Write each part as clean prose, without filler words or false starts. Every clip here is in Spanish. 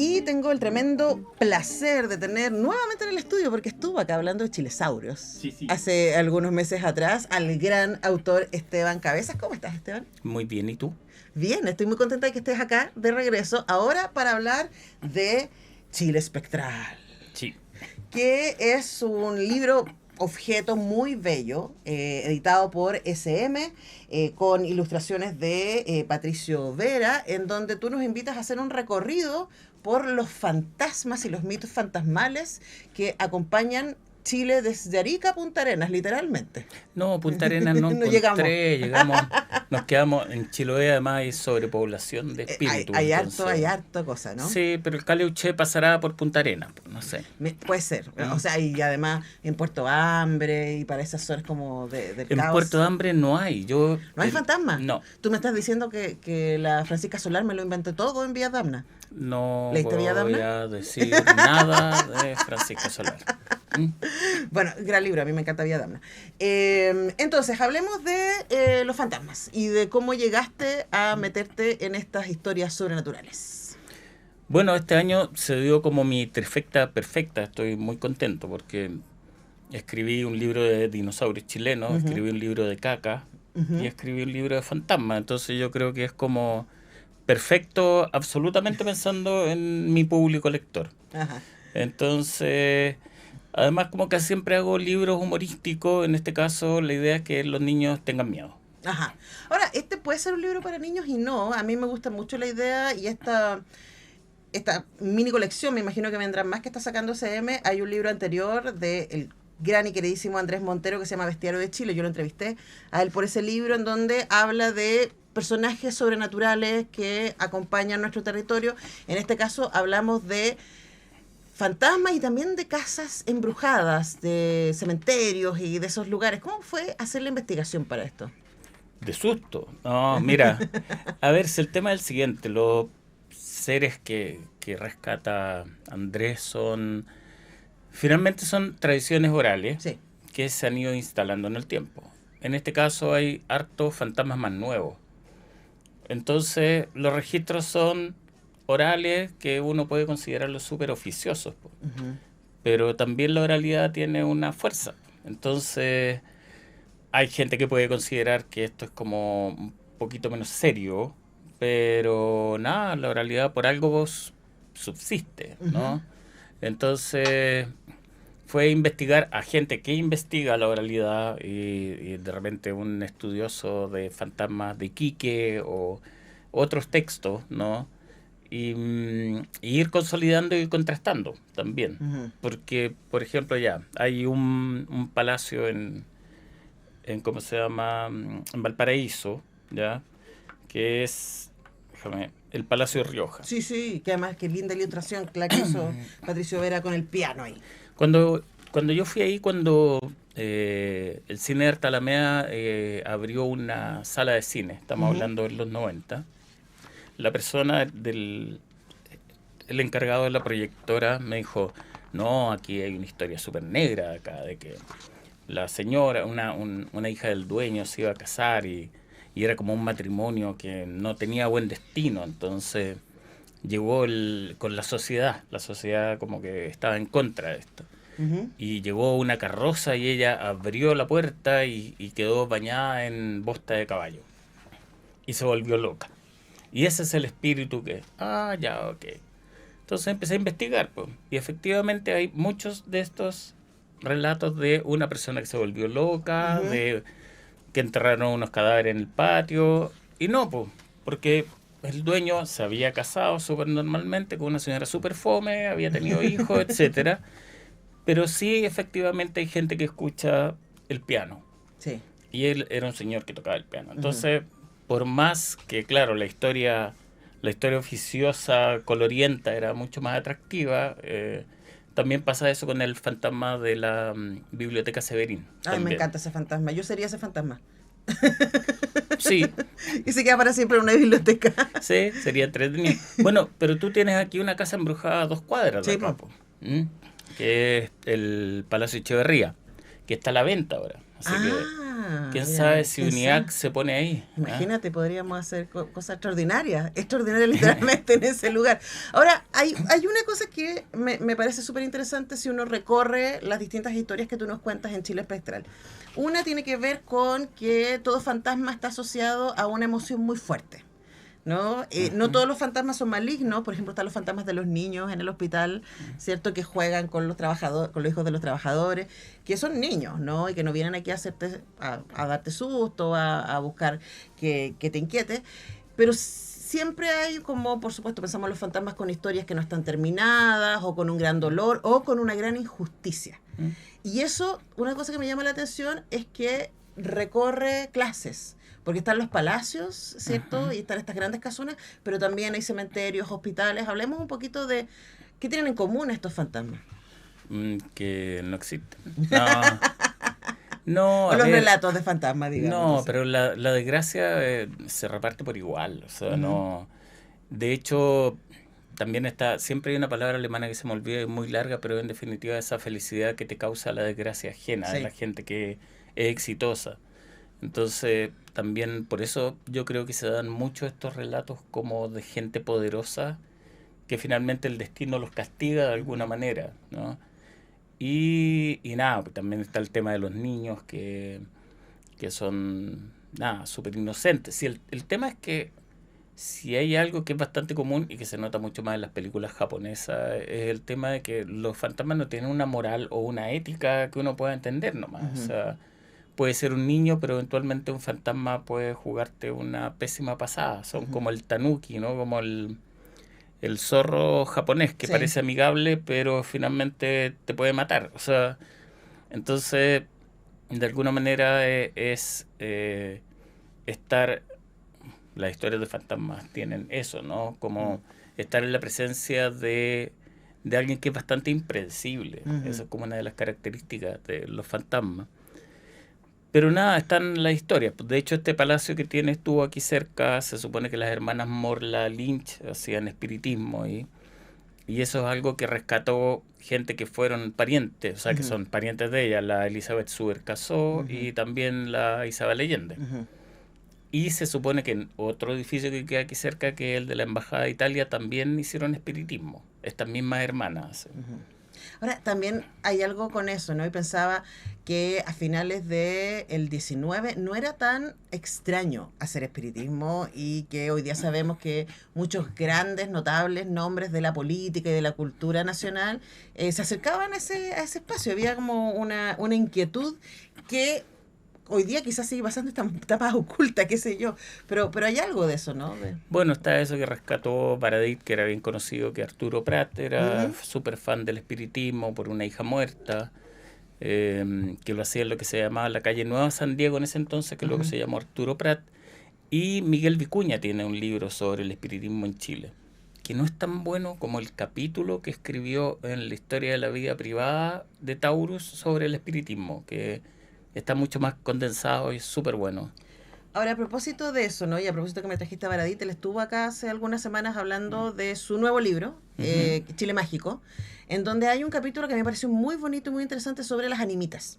Y tengo el tremendo placer de tener nuevamente en el estudio, porque estuvo acá hablando de chilesaurios Sí. hace algunos meses atrás, al gran autor Esteban Cabezas. ¿Cómo estás, Esteban? Muy bien, ¿y tú? Bien, estoy muy contenta de que estés acá de regreso, ahora para hablar de Chile Espectral. Sí. Que es un libro objeto muy bello, editado por SM, con ilustraciones de Patricio Vera, en donde tú nos invitas a hacer un recorrido por los fantasmas y los mitos fantasmales que acompañan Chile desde Arica a Punta Arenas, literalmente. No, Punta Arenas no No encontré, nos quedamos en Chiloé, además hay sobrepoblación de espíritus. Hay harto cosa, ¿no? Sí, pero el Caleuche pasará por Punta Arenas, no sé. Puede ser, o sea, y además en Puerto Hambre y para esas zonas como del En caos. Puerto Hambre no hay. ¿No hay fantasmas? No. Tú me estás diciendo que la Francisca Solar me lo inventé todo en Vía Damna. No ¿Leíste voy Vía Damna? a decir nada de Francisco Solar. Bueno, gran libro, a mí me encanta Vía Damna. Entonces, hablemos de los fantasmas y de cómo llegaste a meterte en estas historias sobrenaturales. Bueno, este año se dio como mi trifecta perfecta. Estoy muy contento porque escribí un libro de dinosaurios chilenos, escribí un libro de caca y escribí un libro de fantasmas. Entonces yo creo que es como perfecto, absolutamente pensando en mi público lector. Ajá. Entonces, además como que siempre hago libros humorísticos, en este caso la idea es que los niños tengan miedo. Ajá. Ahora, este puede ser un libro para niños y no. A mí me gusta mucho la idea y esta mini colección, me imagino que vendrán más, que está sacando CM. Hay un libro anterior del gran y queridísimo Andrés Montero que se llama Bestiario de Chile. Yo lo entrevisté a él por ese libro, en donde habla de personajes sobrenaturales que acompañan nuestro territorio. En este caso hablamos de fantasmas y también de casas embrujadas, de cementerios y de esos lugares. ¿Cómo fue hacer la investigación para esto? De susto. No, mira, a ver, si el tema es el siguiente, los seres que rescata Andrés finalmente son tradiciones orales, Sí. que se han ido instalando en el tiempo. En este caso hay hartos fantasmas más nuevos. Entonces los registros son orales, que uno puede considerarlos súper oficiosos, pero también la oralidad tiene una fuerza. Entonces hay gente que puede considerar que esto es como un poquito menos serio, pero nada, la oralidad por algo subsiste, ¿no? Entonces fue investigar a gente que investiga la oralidad y de repente un estudioso de fantasmas de Iquique o otros textos, ¿no? Y ir consolidando y contrastando también. Porque, por ejemplo, ya hay un palacio en ¿cómo se llama? En Valparaíso, ¿ya? Que es, el Palacio de Rioja. Sí, que además, qué linda ilustración la que hizo Patricio Vera con el piano ahí. Cuando yo fui ahí, cuando el Cine de Artalamea abrió una sala de cine, estamos hablando de los 90, la persona el encargado de la proyectora me dijo, no, aquí hay una historia súper negra acá, de que la señora, una hija del dueño se iba a casar y era como un matrimonio que no tenía buen destino, entonces llegó con la sociedad como que estaba en contra de esto. Y llegó una carroza y ella abrió la puerta y quedó bañada en bosta de caballo. Y se volvió loca. Y ese es el espíritu que, ya, ok. Entonces empecé a investigar, pues, y efectivamente hay muchos de estos relatos de una persona que se volvió loca, de que enterraron unos cadáveres en el patio, y no, pues, porque el dueño se había casado súper normalmente con una señora súper fome, había tenido hijos, etcétera, pero sí, efectivamente hay gente que escucha el piano. Sí. Y él era un señor que tocaba el piano. Entonces, por más que, claro, la historia oficiosa, colorienta, era mucho más atractiva, también pasa eso con el fantasma de la Biblioteca Severín. Ay, también. me encanta ese fantasma. Yo sería ese fantasma. Sí. Y se queda para siempre en una biblioteca. Sí, sería entretenido. Bueno, pero tú tienes aquí una casa embrujada a 2 cuadras de acá, que es el Palacio Echeverría, que está a la venta ahora. Así que, quién Mira, sabe si quién UNIAC sabe. se pone ahí. Imagínate, podríamos hacer cosas extraordinarias literalmente en ese lugar. Ahora, hay una cosa que me parece súper interesante si uno recorre las distintas historias que tú nos cuentas en Chile Espectral. Una tiene que ver con que todo fantasma está asociado a una emoción muy fuerte. ¿No? No todos los fantasmas son malignos, por ejemplo, están los fantasmas de los niños en el hospital, ¿cierto? Que juegan con los trabajadores, con los hijos de los trabajadores, que son niños, ¿no? Y que no vienen aquí a hacerte, a darte susto, a buscar que te inquiete. Pero siempre hay como, por supuesto, pensamos en los fantasmas con historias que no están terminadas, o con un gran dolor, o con una gran injusticia. Y eso, una cosa que me llama la atención es que recorre clases. Porque están los palacios, ¿cierto? Y están estas grandes casonas, pero también hay cementerios, hospitales. Hablemos un poquito de qué tienen en común estos fantasmas. Que no existen. No, no, O a los ver, relatos de fantasmas, digamos. no, Entonces. pero la desgracia se reparte por igual. O sea, Ujú, no. De hecho, también está, siempre hay una palabra alemana que se me olvida, es muy larga, pero en definitiva esa felicidad que te causa la desgracia ajena de la sí. gente que es exitosa. Entonces, también por eso yo creo que se dan mucho estos relatos como de gente poderosa que finalmente el destino los castiga de alguna manera, ¿no? Y nada, pues también está el tema de los niños que son, nada, súper inocentes. Si el tema es que si hay algo que es bastante común y que se nota mucho más en las películas japonesas, es el tema de que los fantasmas no tienen una moral o una ética que uno pueda entender nomás. O Ujú, sea, puede ser un niño, pero eventualmente un fantasma puede jugarte una pésima pasada. Son ujú. como el tanuki, ¿no? Como el zorro japonés, que Sí. parece amigable, pero finalmente te puede matar. O sea, entonces, de alguna manera es estar, las historias de fantasmas tienen eso, ¿no? Como estar en la presencia de alguien que es bastante impredecible. Ujú. Eso es como una de las características de los fantasmas. Pero nada, están las historias. De hecho, este palacio que tienes tú aquí cerca, se supone que las hermanas Morla Lynch hacían espiritismo y eso es algo que rescató gente que fueron parientes, o sea, que Ujú, son parientes de ella, la Elizabeth Suber Casó ujú, y también la Isabel Allende. ujú. Y se supone que en otro edificio que queda aquí cerca, que es el de la Embajada de Italia, también hicieron espiritismo. Estas mismas hermanas. Ujú. Ahora, también hay algo con eso, ¿no? Y pensaba que a finales del 19 no era tan extraño hacer espiritismo y que hoy día sabemos que muchos grandes, notables nombres de la política y de la cultura nacional se acercaban a ese espacio. Había como una inquietud que hoy día quizás sigue pasando, está más oculta, qué sé yo, pero hay algo de eso, ¿no? Bueno, está eso que rescató Baradit, que era bien conocido, que Arturo Prat era Ujú, súper fan del espiritismo por una hija muerta, que lo hacía en lo que se llamaba la calle Nueva San Diego en ese entonces, que luego ujú. se llamó Arturo Prat. Y Miguel Vicuña tiene un libro sobre el espiritismo en Chile, que no es tan bueno como el capítulo que escribió en la historia de la vida privada de Taurus sobre el espiritismo, que está mucho más condensado y es súper bueno. Ahora, a propósito de eso, ¿no? Y a propósito que me trajiste a Baradit, él estuvo acá hace algunas semanas hablando de su nuevo libro, Ujú. Chile Mágico, en donde hay un capítulo que me pareció muy bonito y muy interesante sobre las animitas.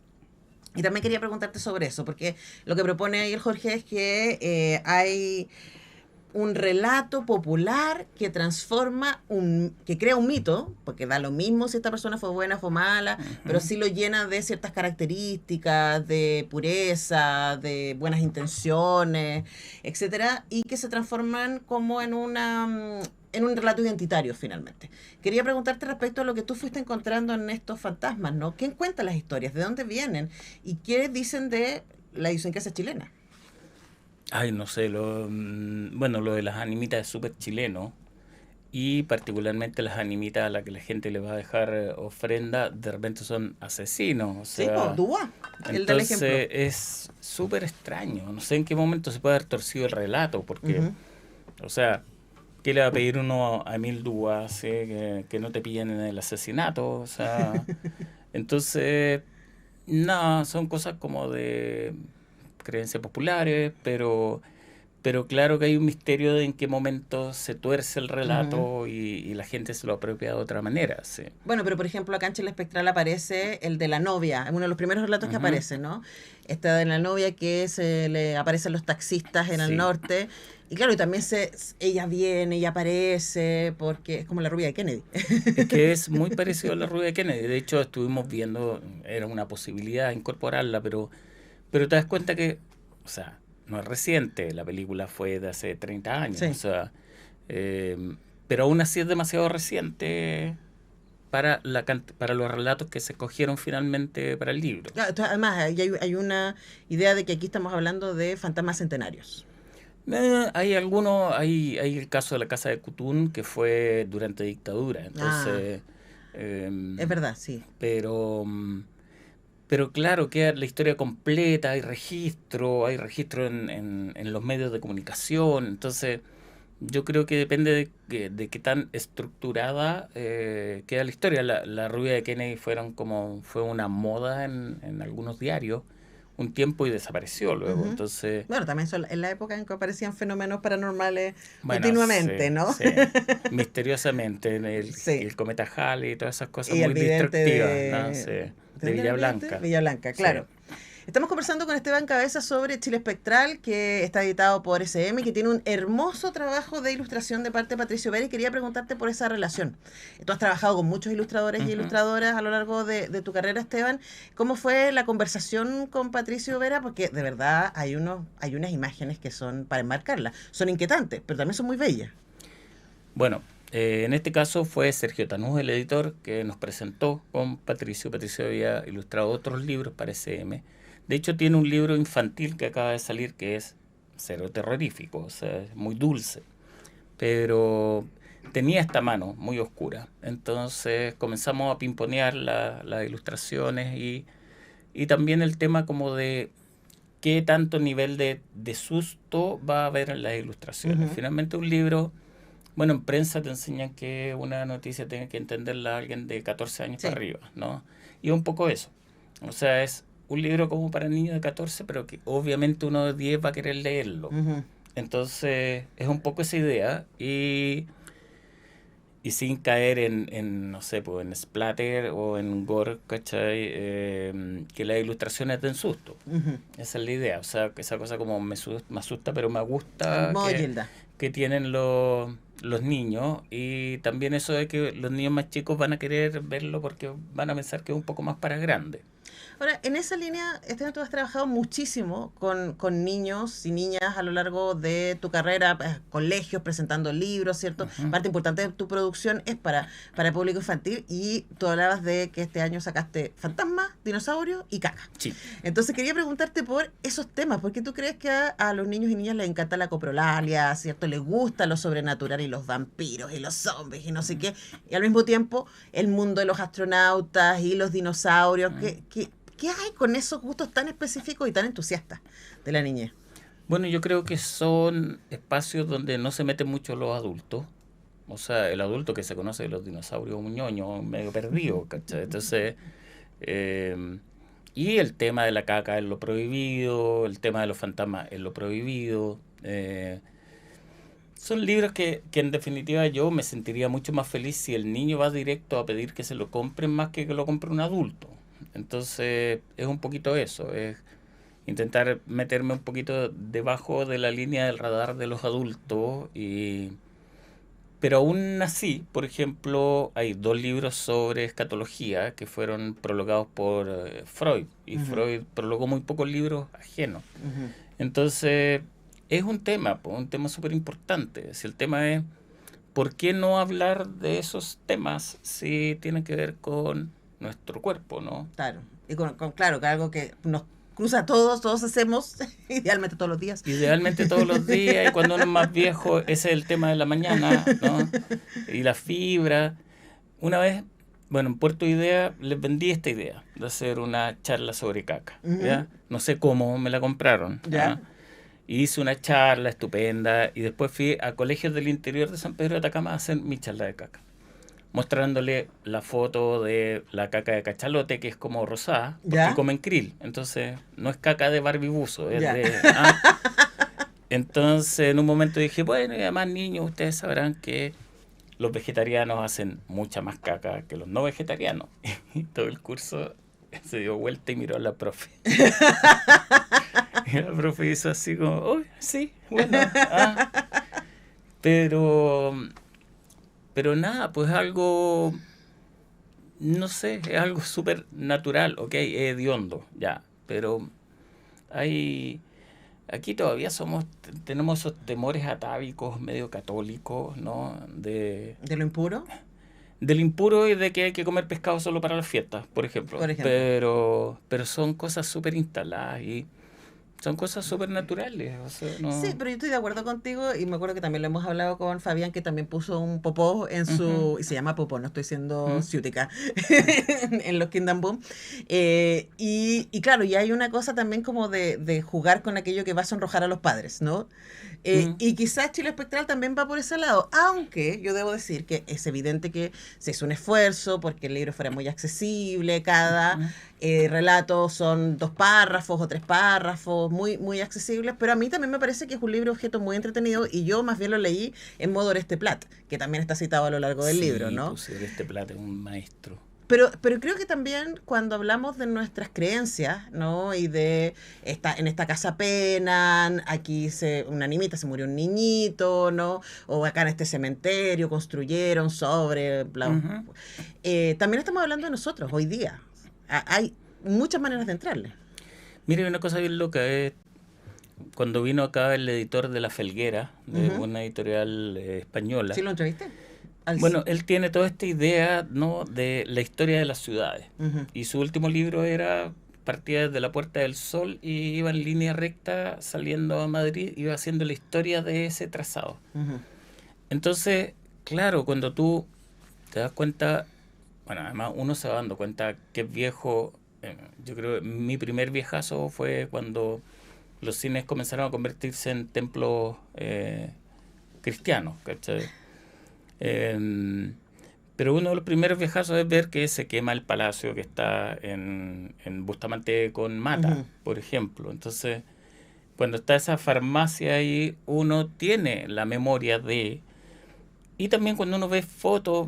Y también quería preguntarte sobre eso, porque lo que propone ahí el Jorge es que hay un relato popular que transforma que crea un mito, porque da lo mismo si esta persona fue buena o fue mala, pero Ujú. sí lo llena de ciertas características, de pureza, de buenas intenciones, etcétera, y que se transforman como en un relato identitario finalmente. Quería preguntarte respecto a lo que tú fuiste encontrando en estos fantasmas, ¿no? ¿Quién cuenta las historias? ¿De dónde vienen? ¿Y qué dicen de la idiosincrasia chilena? Ay, no sé, bueno, lo de las animitas es súper chileno y particularmente las animitas a las que la gente le va a dejar ofrenda, de repente son asesinos, o Sí, pues, sea, Dúa, él da el ejemplo. entonces es súper extraño, no sé en qué momento se puede haber torcido el relato, porque, Ujú. o sea, ¿qué le va a pedir uno a Emil Dúa, sí, que no te pillen en el asesinato? O sea, entonces, no, son cosas como de creencias populares, pero pero claro que hay un misterio de en qué momento se tuerce el relato y la gente se lo apropia de otra manera. Sí. Bueno, pero por ejemplo acá en Chile Espectral aparece el de la novia, uno de los primeros relatos que aparece, ¿no? Esta de la novia que se le aparecen los taxistas en el norte. Y claro, y también ella viene y aparece porque es como la rubia de Kennedy. Es que es muy parecido a la rubia de Kennedy. De hecho, estuvimos viendo, era una posibilidad incorporarla, pero te das cuenta que, o sea, no es reciente, la película fue de hace 30 años, o sea, pero aún así es demasiado reciente para los relatos que se escogieron finalmente para el libro. Claro, entonces, además, hay una idea de que aquí estamos hablando de fantasmas centenarios. Hay el caso de la Casa de Cutún, que fue durante dictadura, entonces... es verdad, sí. Pero claro, queda la historia completa, hay registro en los medios de comunicación, entonces yo creo que depende de qué tan estructurada queda la historia. La rubia de Kennedy fue una moda en algunos diarios un tiempo y desapareció luego, entonces... Bueno, también en la época en que aparecían fenómenos paranormales continuamente, sí, ¿no? Sí. Misteriosamente, el cometa Halley y todas esas cosas muy destructivas, ¿no? Sí. De Villa Blanca. Villa Blanca, claro. Sí. Estamos conversando con Esteban Cabeza sobre Chile Espectral, que está editado por SM, que tiene un hermoso trabajo de ilustración de parte de Patricio Vera, y quería preguntarte por esa relación. Tú has trabajado con muchos ilustradores y ilustradoras a lo largo de tu carrera, Esteban. ¿Cómo fue la conversación con Patricio Vera? Porque de verdad hay unas imágenes que son para enmarcarlas. Son inquietantes, pero también son muy bellas. Bueno, en este caso fue Sergio Tanús, el editor, que nos presentó con Patricio. Patricio había ilustrado otros libros para SM. De hecho, tiene un libro infantil que acaba de salir que es cero terrorífico, o sea, es muy dulce. Pero tenía esta mano muy oscura. Entonces comenzamos a pimponear las ilustraciones y también el tema como de qué tanto nivel de susto va a haber en las ilustraciones. Finalmente un libro... Bueno, en prensa te enseñan que una noticia tiene que entenderla a alguien de 14 años para arriba, ¿no? Y un poco eso. O sea, es un libro como para niños de 14, pero que obviamente uno de 10 va a querer leerlo. Entonces, es un poco esa idea. Y sin caer no sé, pues en splatter o en gore, ¿cachai? Que las ilustraciones den susto. Esa es la idea. O sea, que esa cosa como me asusta, pero me gusta que tienen los niños, y también eso de que los niños más chicos van a querer verlo porque van a pensar que es un poco más para grandes. Ahora, en esa línea, Esteban, tú has trabajado muchísimo con niños y niñas a lo largo de tu carrera, colegios, presentando libros, ¿cierto? Parte importante de tu producción es para el público infantil, y tú hablabas de que este año sacaste fantasmas, dinosaurios y caca. Sí. Entonces quería preguntarte por esos temas, porque tú crees que a los niños y niñas les encanta la coprolalia, ¿cierto? Les gusta lo sobrenatural y los vampiros y los zombies y no sé qué, y al mismo tiempo el mundo de los astronautas y los dinosaurios, ¿Qué hay con esos gustos tan específicos y tan entusiastas de la niñez? Bueno, yo creo que son espacios donde no se meten mucho los adultos. O sea, el adulto que se conoce de los dinosaurios, un ñoño medio perdido, ¿cachai? Entonces, y el tema de la caca es lo prohibido, el tema de los fantasmas es lo prohibido. Son libros que en definitiva yo me sentiría mucho más feliz si el niño va directo a pedir que se lo compren más que lo compre un adulto. Entonces es un poquito eso, es intentar meterme un poquito debajo de la línea del radar de los adultos, pero aún así, por ejemplo, hay 2 libros sobre escatología que fueron prologados por Freud, y Freud prologó muy pocos libros ajenos. Entonces es un tema súper importante. Si el tema es, ¿por qué no hablar de esos temas si tienen que ver con nuestro cuerpo, ¿no? Claro, y claro, que algo que nos cruza a todos hacemos, idealmente todos los días. Idealmente todos los días, y cuando uno es más viejo, ese es el tema de la mañana, ¿no? Y la fibra. Una vez, bueno, en Puerto Idea les vendí esta idea de hacer una charla sobre caca, ¿ya? No sé cómo me la compraron, ¿ya? Y hice una charla estupenda, y después fui a colegios del interior de San Pedro de Atacama a hacer mi charla de caca, mostrándole la foto de la caca de cachalote, que es como rosada, porque comen krill. Entonces, no es caca de barbibuzo, es de... Entonces, en un momento dije, bueno, y además, niños, ustedes sabrán que los vegetarianos hacen mucha más caca que los no vegetarianos. Y todo el curso se dio vuelta y miró a la profe. Y la profe hizo así como, uy, sí, bueno. Pero nada, pues algo, no sé, es algo súper natural, ok, es hediondo, ya, pero aquí todavía tenemos esos temores atávicos medio católicos, ¿no? ¿De lo impuro? Del impuro y de que hay que comer pescado solo para las fiestas, por ejemplo. Pero son cosas súper instaladas y son cosas súper naturales. O sea, no... Sí, pero yo estoy de acuerdo contigo y me acuerdo que también lo hemos hablado con Fabián, que también puso un popó en su... Y se llama popó, no estoy siendo ciútica, en los Kingdom Boom. Y claro, y hay una cosa también como de jugar con aquello que va a sonrojar a los padres, ¿no? Y quizás Chile Espectral también va por ese lado, aunque yo debo decir que es evidente que se hizo un esfuerzo porque el libro fuera muy accesible, cada relato son 2 párrafos o 3 párrafos, muy, muy accesibles, pero a mí también me parece que es un libro objeto muy entretenido y yo más bien lo leí en modo Oreste Plat, que también está citado a lo largo del libro, ¿no? Pues Oreste Plat es un maestro. Pero creo que también cuando hablamos de nuestras creencias, ¿no? Y de en esta casa penan, aquí una nimita, se murió un niñito, ¿no? O acá en este cementerio construyeron sobre... también estamos hablando de nosotros hoy día. Hay muchas maneras de entrarle. Mire, una cosa bien loca es cuando vino acá el editor de La Felguera, de una editorial española. ¿Sí lo entrevisté? Bueno, él tiene toda esta idea, ¿no?, de la historia de las ciudades. Y su último libro partía desde la Puerta del Sol y iba en línea recta saliendo a Madrid, iba haciendo la historia de ese trazado. Entonces, claro, cuando tú te das cuenta, bueno, además uno se va dando cuenta que es viejo. Yo creo que mi primer viejazo fue cuando los cines comenzaron a convertirse en templos cristianos, ¿cachai? Pero uno de los primeros viajazos es ver que se quema el palacio que está en Bustamante con Mata, por ejemplo. Entonces, cuando está esa farmacia ahí, uno tiene la memoria de... Y también cuando uno ve fotos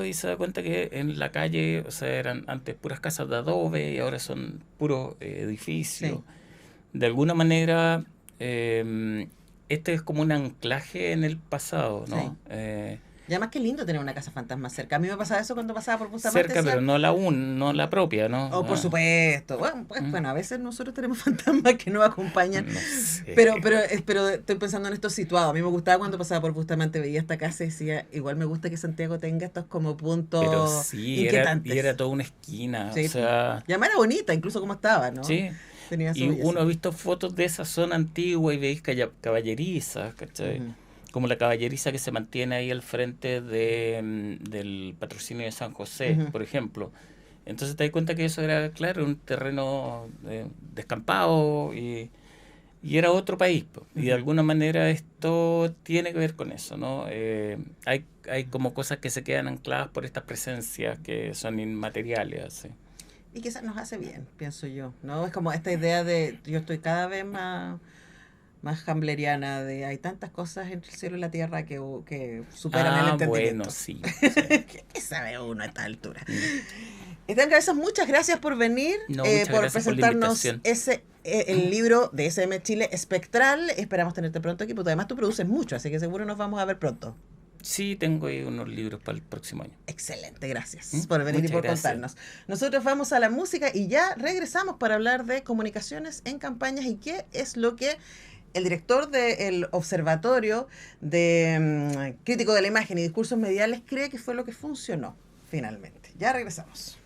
y se da cuenta que en la calle, o sea, eran antes puras casas de adobe y ahora son puros edificios. Sí. De alguna manera, este es como un anclaje en el pasado, ¿no? Sí. Y además qué lindo tener una casa fantasma cerca. A mí me pasaba eso cuando pasaba por Bustamante. Cerca, pero no la propia, ¿no? Oh, por supuesto. Bueno, bueno, a veces nosotros tenemos fantasmas que nos acompañan. No sé. Pero estoy pensando en esto situado. A mí me gustaba cuando pasaba por Bustamante, veía esta casa y decía, igual me gusta que Santiago tenga estos como puntos inquietantes. Y era toda una esquina. Sí. O sea... Y además era bonita, incluso como estaba, ¿no? Sí. Y uno ha visto fotos de esa zona antigua y veis caballerizas, ¿cachai? Como la caballeriza que se mantiene ahí al frente del patrocinio de San José, por ejemplo. Entonces te das cuenta que eso era, claro, un terreno descampado y era otro país. Y de alguna manera esto tiene que ver con eso, ¿no? Hay como cosas que se quedan ancladas por estas presencias que son inmateriales, así. Y quizás nos hace bien, pienso yo, ¿no? Es como esta idea de, yo estoy cada vez más hambleriana, de hay tantas cosas entre el cielo y la tierra que superan el entendimiento. Bueno, sí. ¿Qué sabe uno a esta altura? Esteban Cabezas, muchas gracias por venir, por presentarnos el libro de SM Chile Espectral. Esperamos tenerte pronto aquí, porque además tú produces mucho, así que seguro nos vamos a ver pronto. Sí, tengo ahí unos libros para el próximo año. Excelente, gracias por venir y por contarnos. Nosotros vamos a la música y ya regresamos para hablar de comunicaciones en campañas y qué es lo que el director del Observatorio de Crítico de la Imagen y Discursos Mediales cree que fue lo que funcionó finalmente. Ya regresamos.